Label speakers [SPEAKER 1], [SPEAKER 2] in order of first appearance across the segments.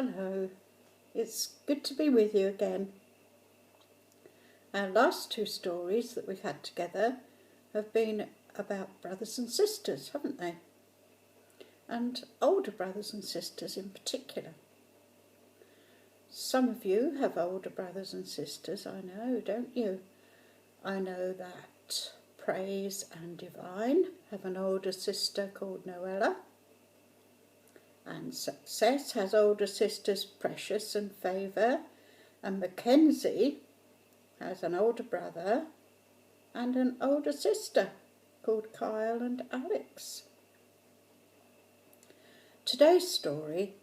[SPEAKER 1] Hello, it's good to be with you again. Our last two stories that we've had together have been about brothers and sisters, haven't they? And older brothers and sisters in particular. Some of you have older brothers and sisters, I know, don't you? I know that Praise and Divine have an older sister called Noella. And Success has older sisters Precious and Favour. And Mackenzie has an older brother and an older sister called Kyle and Alex. Today's story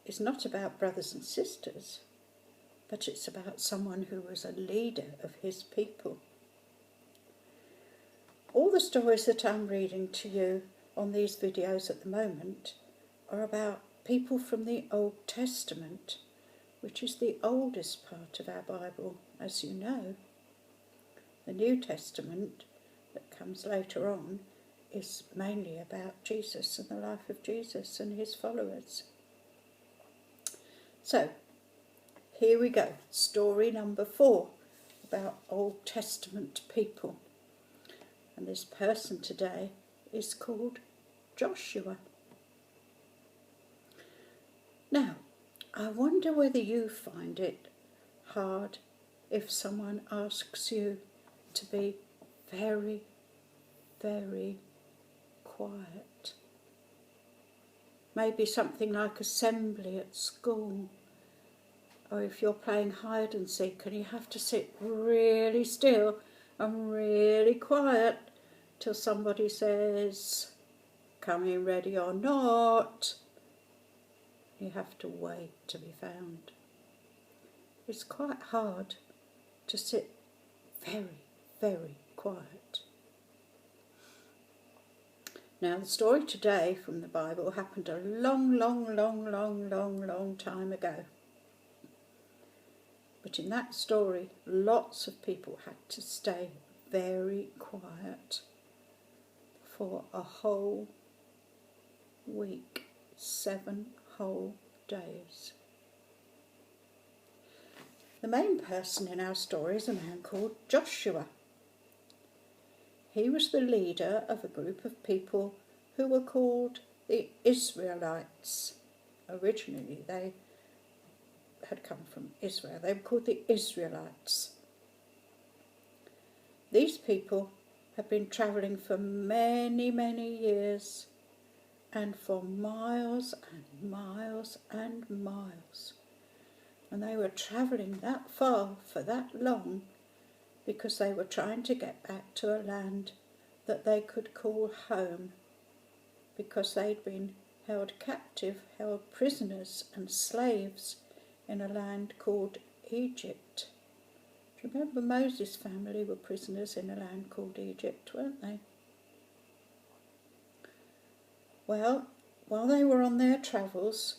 [SPEAKER 1] is not about brothers and sisters, but it's about someone who was a leader of his people. All the stories that I'm reading to you on these videos at the moment are about people from the Old Testament, which is the oldest part of our Bible, as you know. The New Testament, that comes later on, is mainly about Jesus and the life of Jesus and his followers. So, here we go. Story number 4 about Old Testament people. And this person today is called Joshua. Now, I wonder whether you find it hard if someone asks you to be very, very quiet. Maybe something like assembly at school, or if you're playing hide and seek and you have to sit really still and really quiet till somebody says, coming ready or not. You have to wait to be found. It's quite hard to sit very, very quiet. Now, the story today from the Bible happened a long time ago. But in that story, lots of people had to stay very quiet for a whole week, 7 whole days. The main person in our story is a man called Joshua. He was the leader of a group of people who were called the Israelites. Originally they had come from Israel. They were called the Israelites. These people had been travelling for many, many years, and for miles and miles and miles. And they were travelling that far for that long because they were trying to get back to a land that they could call home, because they'd been held captive, held prisoners and slaves in a land called Egypt. Do you remember Moses' family were prisoners in a land called Egypt, weren't they? Well, while they were on their travels,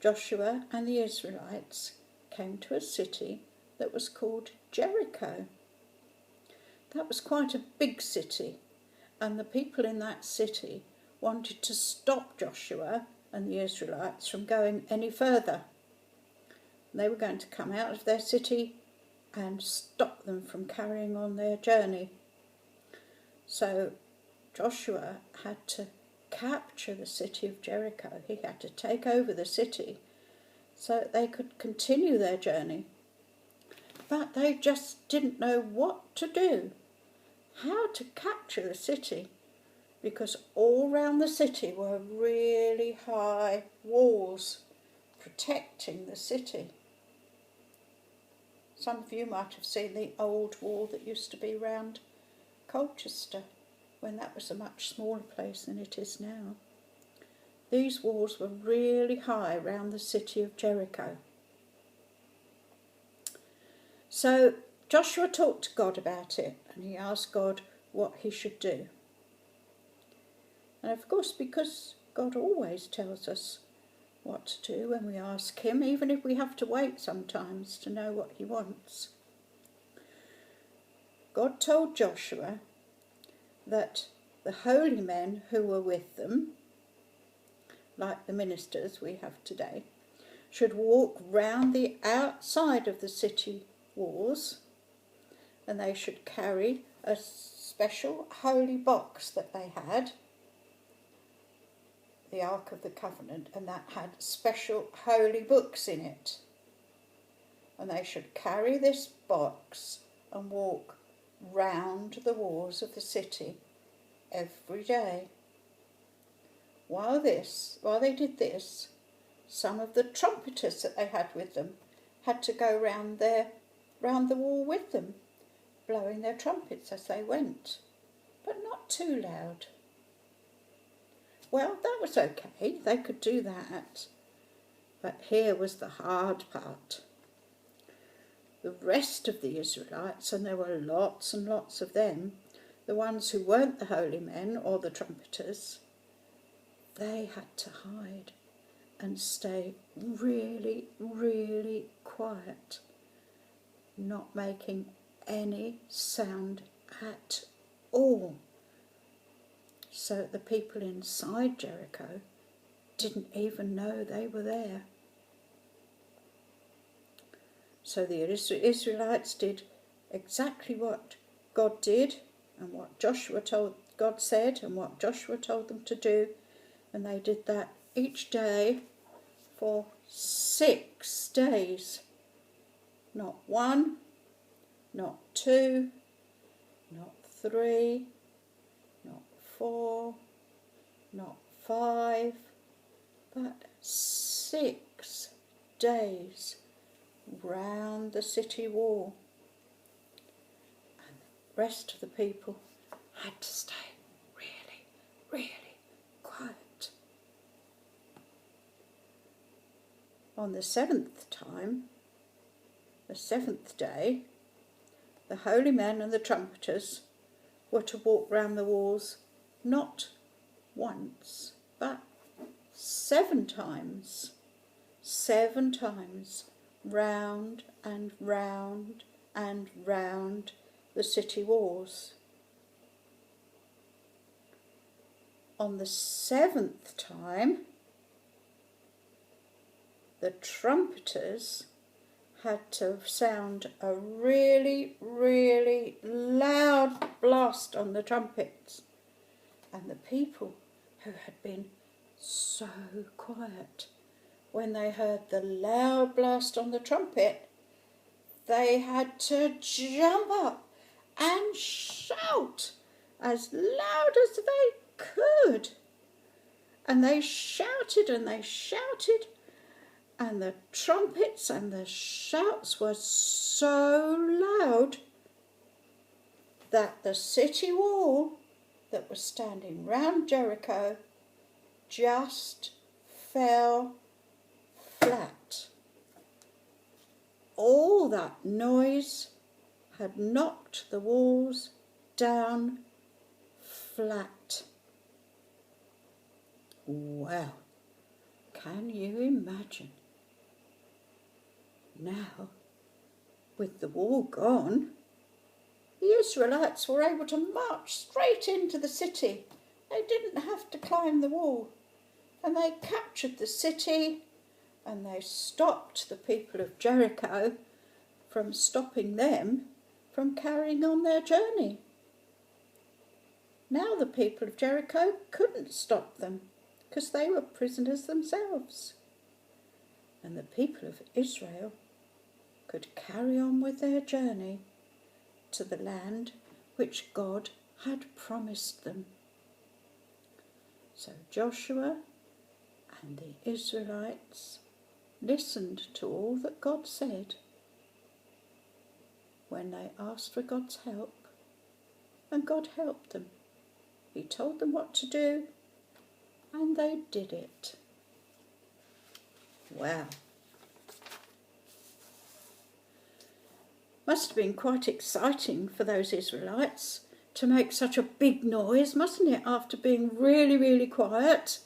[SPEAKER 1] Joshua and the Israelites came to a city that was called Jericho. That was quite a big city, and the people in that city wanted to stop Joshua and the Israelites from going any further. They were going to come out of their city and stop them from carrying on their journey. So Joshua had to capture the city of Jericho. He had to take over the city so that they could continue their journey. But they just didn't know what to do, how to capture the city, because all round the city were really high walls protecting the city. Some of you might have seen the old wall that used to be round Colchester, when that was a much smaller place than it is now. These walls were really high round the city of Jericho. So Joshua talked to God about it, and he asked God what he should do. And of course, because God always tells us what to do when we ask him, even if we have to wait sometimes to know what he wants. God told Joshua that the holy men who were with them, like the ministers we have today, should walk round the outside of the city walls, and they should carry a special holy box that they had, the Ark of the Covenant, and that had special holy books in it. And they should carry this box and walk round the walls of the city every day. While they did this, some of the trumpeters that they had with them had to go round the wall with them, blowing their trumpets as they went, but not too loud. Well, that was okay, they could do that. But here was the hard part. The rest of the Israelites, and there were lots and lots of them, the ones who weren't the holy men or the trumpeters, they had to hide and stay really, really quiet, not making any sound at all. So the people inside Jericho didn't even know they were there. So the Israelites did exactly what God did and what God said and what Joshua told them to do, and they did that each day for 6 days. Not 1, not 2, not 3, not 4, not 5, but 6 days round the city wall. And the rest of the people had to stay really, really quiet. On the 7th day, the holy men and the trumpeters were to walk round the walls not once, but 7 times. 7 times round and round and round the city walls. On the 7th time, the trumpeters had to sound a really, really loud blast on the trumpets. And the people who had been so quiet, when they heard the loud blast on the trumpet, they had to jump up and shout as loud as they could. And they shouted and they shouted, and the trumpets and the shouts were so loud that the city wall that was standing round Jericho just fell flat. All that noise had knocked the walls down flat. Well, can you imagine? Now, with the wall gone, the Israelites were able to march straight into the city. They didn't have to climb the wall. And they captured the city, and they stopped the people of Jericho from stopping them from carrying on their journey. Now the people of Jericho couldn't stop them because they were prisoners themselves. And the people of Israel could carry on with their journey to the land which God had promised them. So Joshua and the Israelites listened to all that God said when they asked for God's help, and God helped them. He told them what to do, and they did it. Wow. Must have been quite exciting for those Israelites to make such a big noise, mustn't it, after being really, really quiet?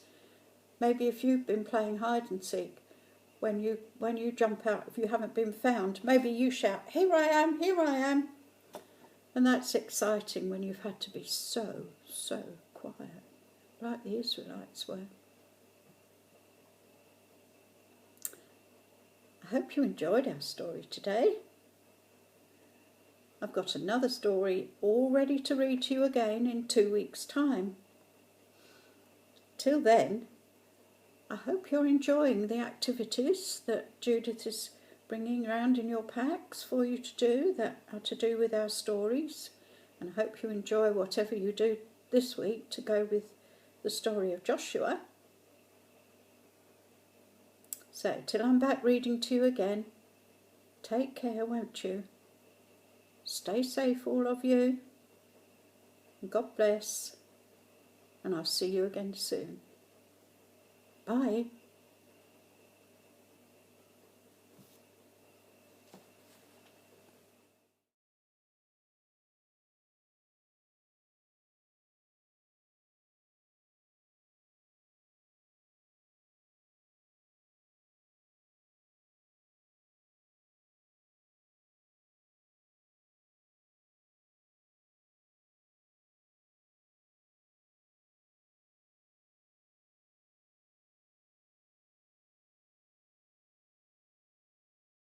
[SPEAKER 1] Maybe if you've been playing hide and seek, when you jump out, if you haven't been found, maybe you shout, "Here I am, here I am." And that's exciting when you've had to be so, so quiet, like the Israelites were. hope you enjoyed our story today. I've got another story all ready to read to you again in 2 weeks' time. Till then, I hope you're enjoying the activities that Judith is bringing around in your packs for you to do that are to do with our stories, and I hope you enjoy whatever you do this week to go with the story of Joshua. So, till I'm back reading to you again, take care, won't you? Stay safe, all of you. God bless. And I'll see you again soon. Bye.